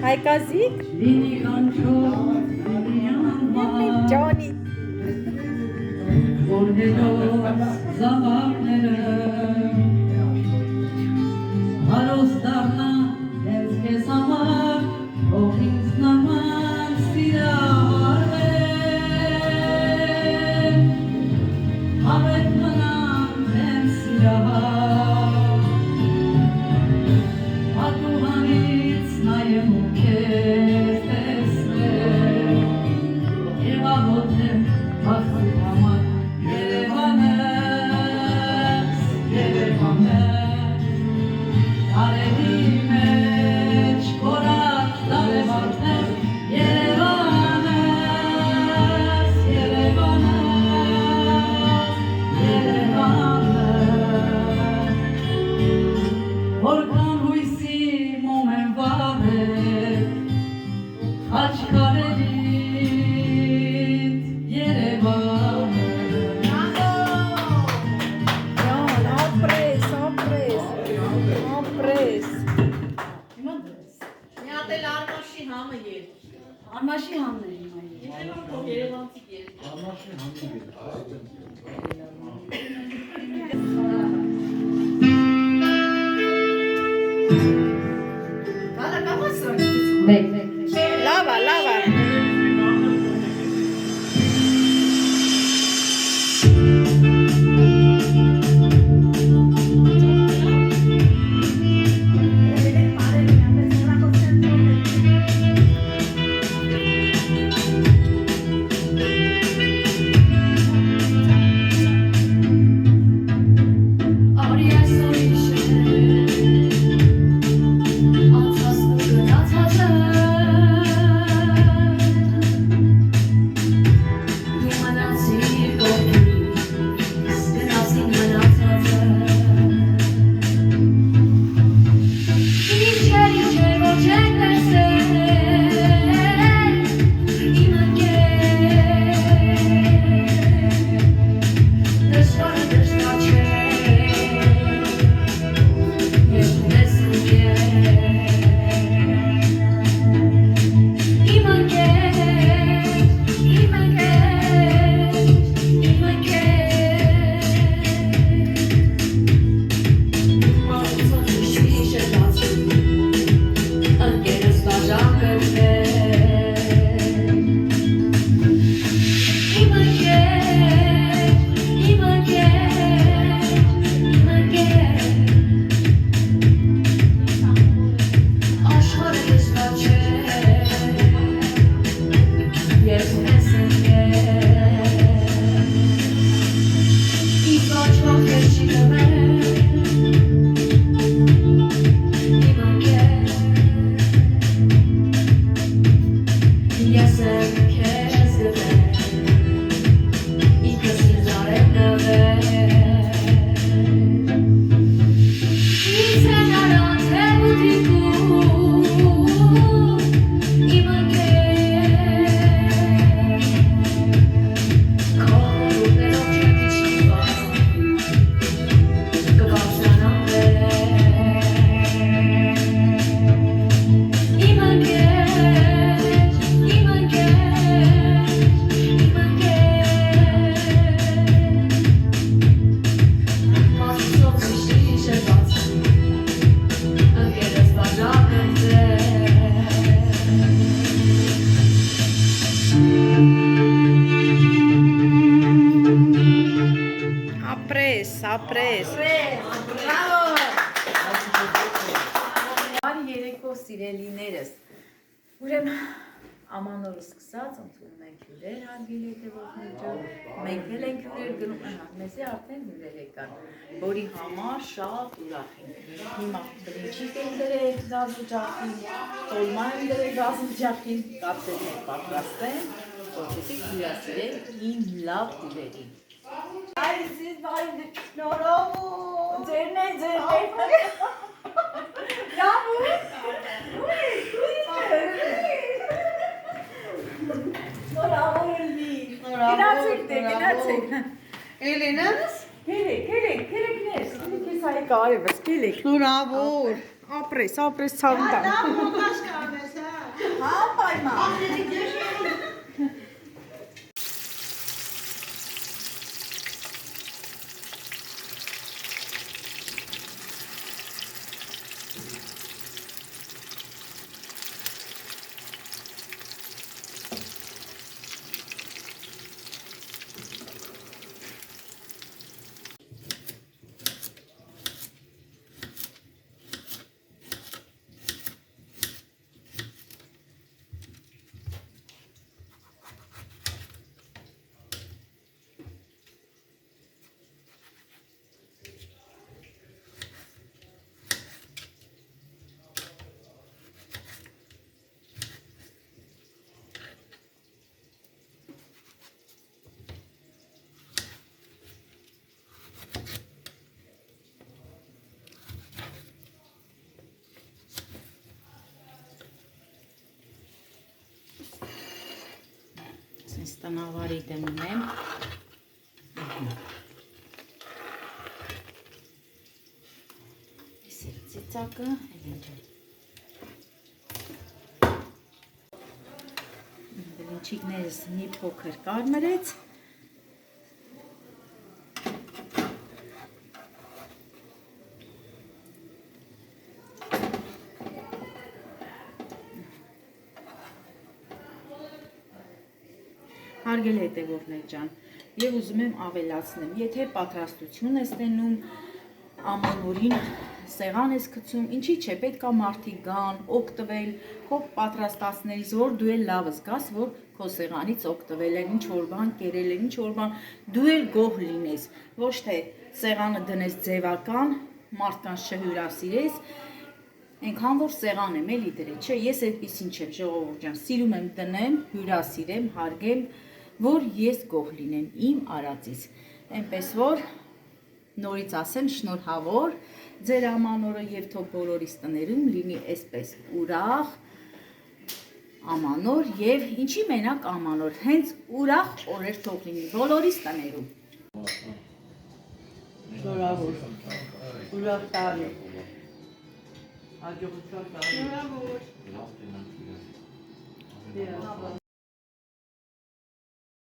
Հայկազիկ Ջոնի Հարոս դառնա հենց քեզ համար ով ինձ նման սիրահարվել հավետ մնամ հենց սիրահար Ատուհանից նայեմ ու քեզ տեսնեմ և աղոթեմ բախտի համար Երևանս Արևի մեջ կորած դարևարներ Երևանս Որքան հույսի մոմ եմ վառել Խաչքարերիդ Երևան Արմաշի համն է հիմա Երևանցի երկ Արմաշի համն է Լավա, լավա ապրես։ Բրավո։ Բարի երեկո սիրելիներս։ Ուրեմն ամանորը սկսած ընդունում ենք հյուրեր հարգելի հետևողներ, մենք էլ ենք հյուրեր գնում, մեզի արդեն հյուրեր եկան, որի համար շատ ուրախ ենք։ Հիմա բրինչիկ ենք դրել գազուջախին, տոլմա ենք դրել գազուջախին, կապսերներ պատրաստեն, որպեսզի հյուրասիրենք իմ լավ հյուրերին։ Այսինքն վայրը շնորհավոր։ Ձերն է։ Լավ ու։ Գնացեք։ Էլենաս, Քերեք ներս։ Քեզ այ կարևս, քերեք։ շնորհավոր։ Ապրես ցավնդա։ Հա, պայման։ Տնավարի դնում եմ։ Իսկ ծիծակը բլինչիկներս մի փոքր կարմրեց։ Հարգելի հետևողներ ջան, եւ ուզում եմ ավելացնեմ, եթե պատրաստություն ես տենում ամանորին սեղան ես գցում, ինչի՞ չէ, պետք է մարդիկ գան, օգտվել քո պատրաստածներից, որ դու էլ լավ զգաս, որ քո սեղանից օգտվել են, ինչ որ բան կերել են, ինչ որ բան, դու էլ գոհ լինես, ոչ թե սեղանը դնես ձևական, մարդկանց չհյուրասիրես, այնքան որ սեղան եմ էլի դրել, չէ, ես այդպեսին չեմ, ժողովուրդ ջան, սիրում եմ դնեմ, հյուրասիրեմ, հարգեմ, որ ես գոհ լինեմ իմ արածից, այնպես որ նորից ասեմ շնորհավոր ձեր ամանորը եւ թող բոլորիս տներում լինի այսպես ուրախ ամանոր եւ ինչի մենակ ամանոր, հենց ուրախ օրեր թող լինի բոլորիս տներում։ Շնորհավոր։ Ուրախ տարի։ Հաջողություն տարի։ Շնորհավոր։